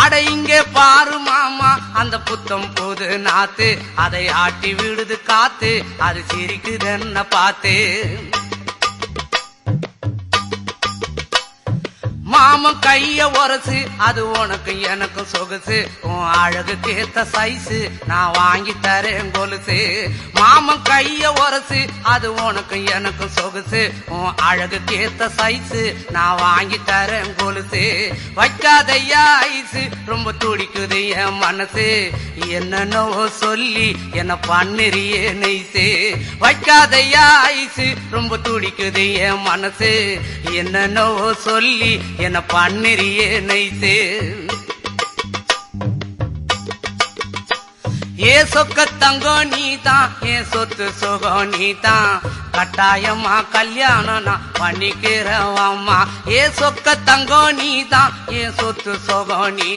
அட இங்கே பாரு மாமா அந்த புத்தம் புது நாத்து, அதை ஆட்டி விடுது காத்து, அது சிரிக்குது என்ன பார்த்து. மாமன் கைய உரசு, அது உனக்கு எனக்கும் சொகுசு, உன் அழகுக்கு ஏத்த சைஸு நான் வாங்கி தரேன் கொலுசு. மாமன் கைய உரசு, அது உனக்கு எனக்கும் சொகுசு, உன் அழகுக்கு ஏத்த சைஸு நான் வாங்கி தரேன் கொலுசு. வைக்காதையா ஐசு, ரொம்ப துடிக்குது என் மனசு, என்னன்னோ சொல்லி என்ன பண்ணுறியே நெய்சு. வைக்காதையா ஐசு, ரொம்ப துடிக்குது என் மனசு, என்னன்னோ சொல்லி என்ன பண்ணுறியே நைசே. ஏ சொக்க தங்கம் நீதான், ஏன் சொத்து சுகம் நீதான், கட்டாயமா கல்யாணம் நான் பண்ணிக்கிறவம்மா. ஏ சொக்க தங்கம் நீதான், ஏன் சொத்து சுகம் நீ